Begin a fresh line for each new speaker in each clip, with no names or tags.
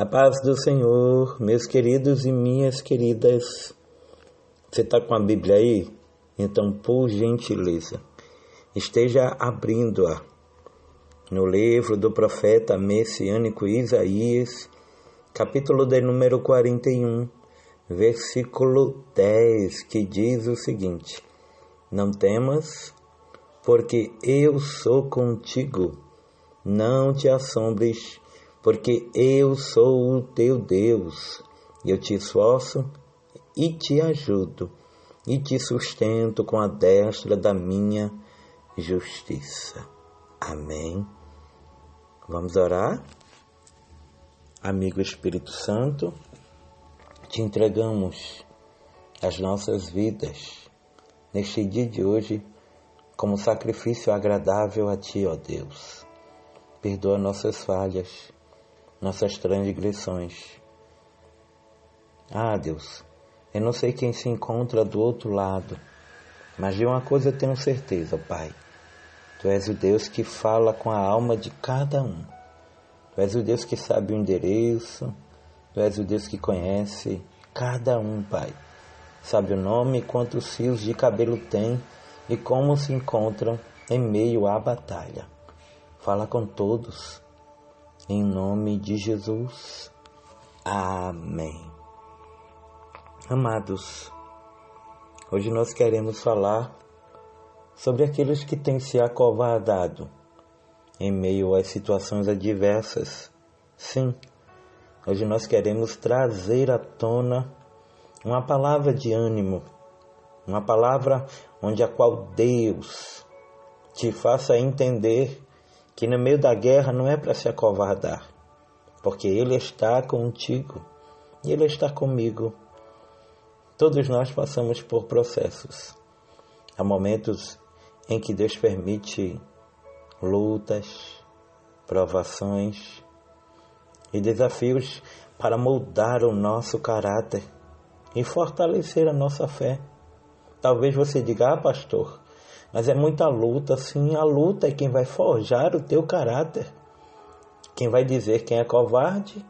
A paz do Senhor, meus queridos e minhas queridas. Você está com a Bíblia aí? Então, por gentileza, esteja abrindo-a no livro do profeta messiânico Isaías, capítulo de número 41, versículo 10, que diz o seguinte: Não temas, porque eu sou contigo. Não te assombres, porque eu sou o teu Deus. Eu te esforço e te ajudo, e te sustento com a destra da minha justiça. Amém. Vamos orar? Amigo Espírito Santo, te entregamos as nossas vidas neste dia de hoje como sacrifício agradável a Ti, ó Deus. Perdoa nossas falhas, nossas transgressões. Deus, eu não sei quem se encontra do outro lado, mas de uma coisa eu tenho certeza, Pai. Tu és o Deus que fala com a alma de cada um. Tu és o Deus que sabe o endereço. Tu és o Deus que conhece cada um, Pai. Sabe o nome, quantos fios de cabelo tem e como se encontram em meio à batalha. Fala com todos, em nome de Jesus. Amém. Amados, hoje nós queremos falar sobre aqueles que têm se acovardado em meio às situações adversas. Sim, hoje nós queremos trazer à tona uma palavra de ânimo, uma palavra onde a qual Deus te faça entender que no meio da guerra não é para se acovardar, porque Ele está contigo e Ele está comigo. Todos nós passamos por processos. Há momentos em que Deus permite lutas, provações e desafios para moldar o nosso caráter e fortalecer a nossa fé. Talvez você diga, pastor, mas é muita luta. Sim, a luta é quem vai forjar o teu caráter. Quem vai dizer quem é covarde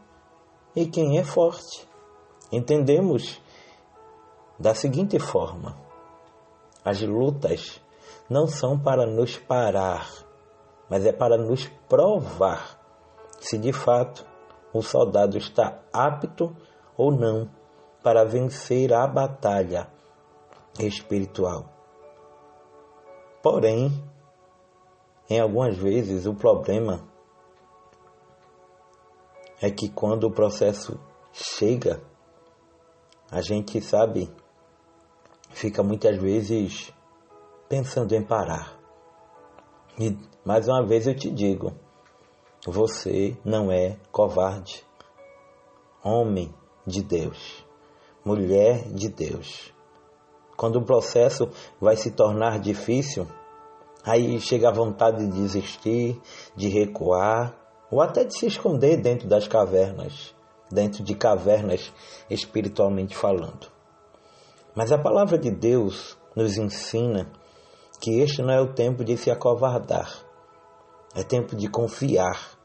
e quem é forte. Entendemos da seguinte forma: as lutas não são para nos parar, mas é para nos provar se de fato o soldado está apto ou não para vencer a batalha espiritual. Porém, em algumas vezes o problema é que quando o processo chega, a gente fica muitas vezes pensando em parar. E mais uma vez eu te digo, você não é covarde. Homem de Deus, mulher de Deus. Quando o processo vai se tornar difícil, aí chega a vontade de desistir, de recuar, ou até de se esconder dentro das cavernas, dentro de cavernas espiritualmente falando. Mas a palavra de Deus nos ensina que este não é o tempo de se acovardar, é tempo de confiar,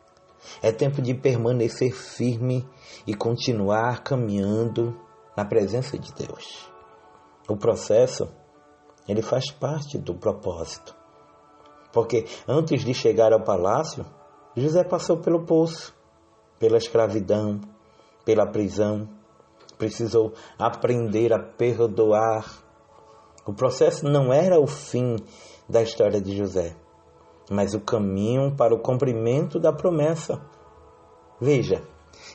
é tempo de permanecer firme e continuar caminhando na presença de Deus. O processo, ele faz parte do propósito. Porque antes de chegar ao palácio, José passou pelo poço, pela escravidão, pela prisão. Precisou aprender a perdoar. O processo não era o fim da história de José, mas o caminho para o cumprimento da promessa. Veja,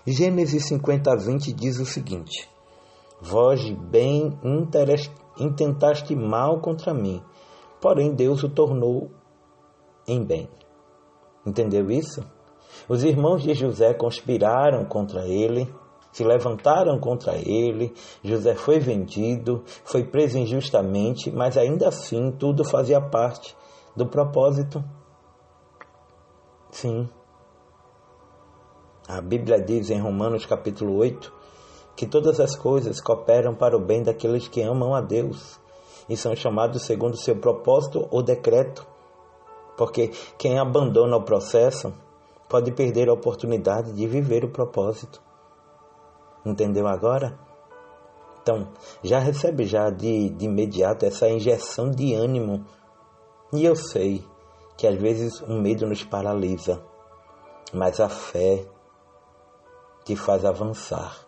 Gênesis 50:20 diz o seguinte: Vós bem intentaste mal contra mim, porém Deus o tornou em bem. Entendeu isso? Os irmãos de José conspiraram contra ele, se levantaram contra ele. José foi vendido, foi preso injustamente, mas ainda assim tudo fazia parte do propósito. Sim. A Bíblia diz em Romanos capítulo 8, que todas as coisas cooperam para o bem daqueles que amam a Deus e são chamados segundo o seu propósito ou decreto. Porque quem abandona o processo pode perder a oportunidade de viver o propósito. Entendeu agora? Então, já recebe já de imediato essa injeção de ânimo. E eu sei que às vezes o medo nos paralisa, mas a fé te faz avançar.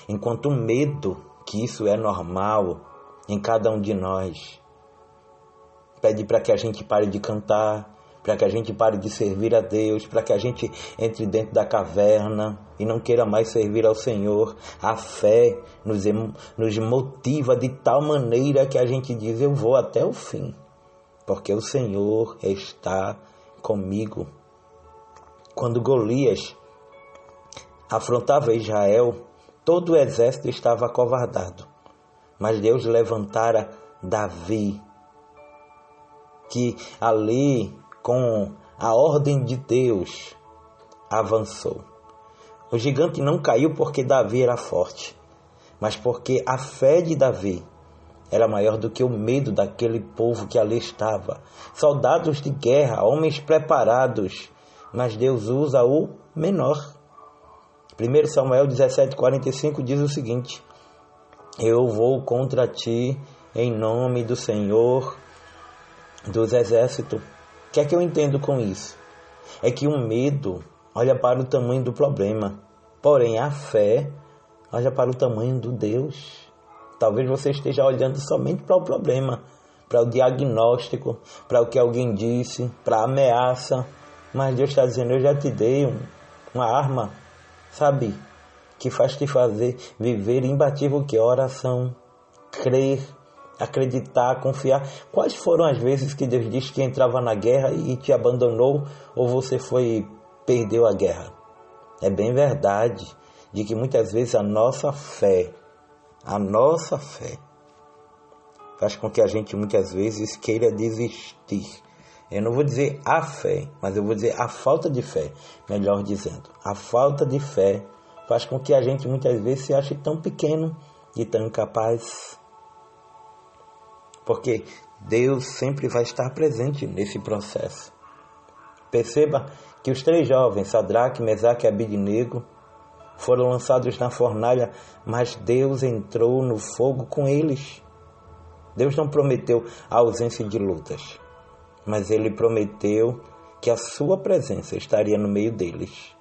Enquanto o medo, que isso é normal em cada um de nós, pede para que a gente pare de cantar, para que a gente pare de servir a Deus, para que a gente entre dentro da caverna e não queira mais servir ao Senhor. A fé nos motiva de tal maneira que a gente diz: eu vou até o fim, porque o Senhor está comigo. Quando Golias afrontava Israel, todo o exército estava acovardado, mas Deus levantara Davi, que ali, com a ordem de Deus, avançou. O gigante não caiu porque Davi era forte, mas porque a fé de Davi era maior do que o medo daquele povo que ali estava. Soldados de guerra, homens preparados, mas Deus usa o menor. 1 Samuel 17:45 diz o seguinte: eu vou contra ti em nome do Senhor dos exércitos. O que é que eu entendo com isso? É que o medo olha para o tamanho do problema, porém a fé olha para o tamanho do Deus. Talvez você esteja olhando somente para o problema, para o diagnóstico, para o que alguém disse, para a ameaça, mas Deus está dizendo: eu já te dei uma arma, sabe, que faz te fazer viver imbatível, que é oração, crer, acreditar, confiar. Quais foram as vezes que Deus disse que entrava na guerra e te abandonou, ou você perdeu a guerra? É bem verdade de que muitas vezes a nossa fé faz com que a gente muitas vezes queira desistir. Eu não vou dizer a fé, mas eu vou dizer a falta de fé, melhor dizendo. A falta de fé faz com que a gente muitas vezes se ache tão pequeno e tão incapaz. Porque Deus sempre vai estar presente nesse processo. Perceba que os 3 jovens, Sadraque, Mesaque e Abednego, foram lançados na fornalha, mas Deus entrou no fogo com eles. Deus não prometeu a ausência de lutas, mas Ele prometeu que a sua presença estaria no meio deles.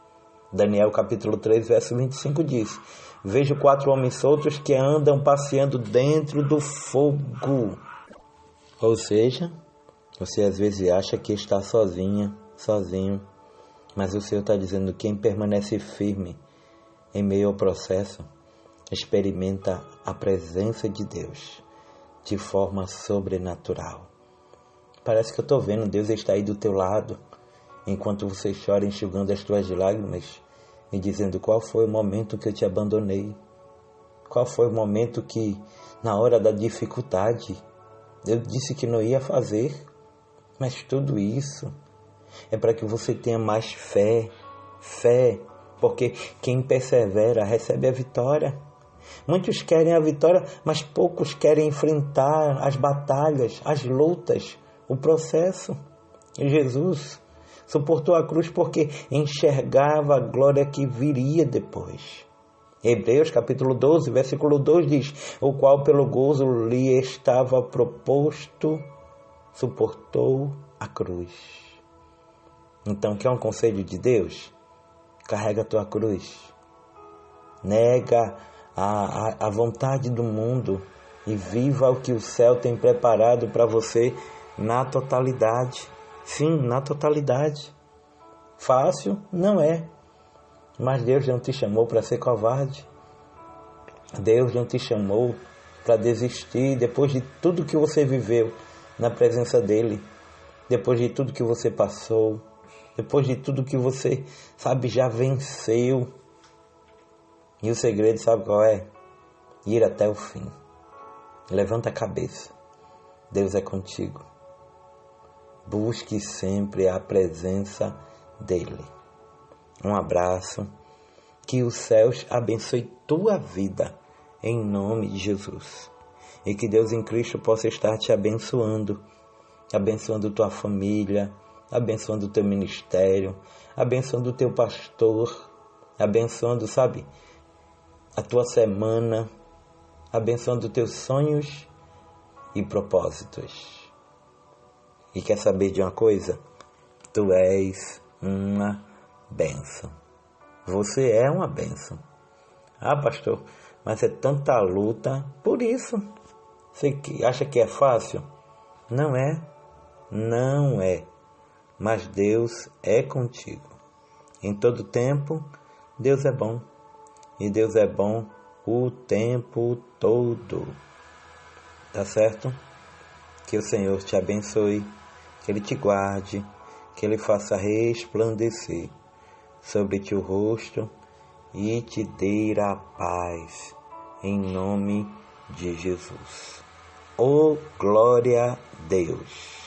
Daniel capítulo 3, verso 25 diz: vejo 4 homens soltos que andam passeando dentro do fogo. Ou seja, você às vezes acha que está sozinho, mas o Senhor está dizendo: quem permanece firme em meio ao processo, experimenta a presença de Deus de forma sobrenatural. Parece que eu estou vendo Deus está aí do teu lado, enquanto você chora, enxugando as tuas lágrimas e dizendo: qual foi o momento que eu te abandonei? Qual foi o momento que, na hora da dificuldade, eu disse que não ia fazer? Mas tudo isso é para que você tenha mais fé, porque quem persevera recebe a vitória. Muitos querem a vitória, mas poucos querem enfrentar as batalhas, as lutas, o processo. E Jesus suportou a cruz porque enxergava a glória que viria depois. Hebreus capítulo 12, versículo 2 diz: o qual pelo gozo lhe estava proposto, suportou a cruz. Então, quer um conselho de Deus? Carrega a tua cruz. Nega a vontade do mundo e viva o que o céu tem preparado para você na totalidade. Sim, na totalidade. Fácil? Não é. Mas Deus não te chamou para ser covarde. Deus não te chamou para desistir depois de tudo que você viveu na presença dEle. Depois de tudo que você passou. Depois de tudo que você, já venceu. E o segredo, sabe qual é? Ir até o fim. Levanta a cabeça. Deus é contigo. Busque sempre a presença dEle. Um abraço. Que os céus abençoe tua vida, em nome de Jesus. E que Deus em Cristo possa estar te abençoando. Abençoando tua família, abençoando o teu ministério, abençoando o teu pastor, abençoando, a tua semana, abençoando teus sonhos e propósitos. E quer saber de uma coisa? Tu és uma bênção. Você é uma bênção. Ah, pastor, mas é tanta luta. Por isso, você acha que é fácil? Não é. Não é. Mas Deus é contigo. Em todo tempo, Deus é bom. E Deus é bom o tempo todo. Tá certo? Que o Senhor te abençoe, que Ele te guarde, que Ele faça resplandecer sobre ti o rosto e te dê a paz, em nome de Jesus. Oh, glória a Deus!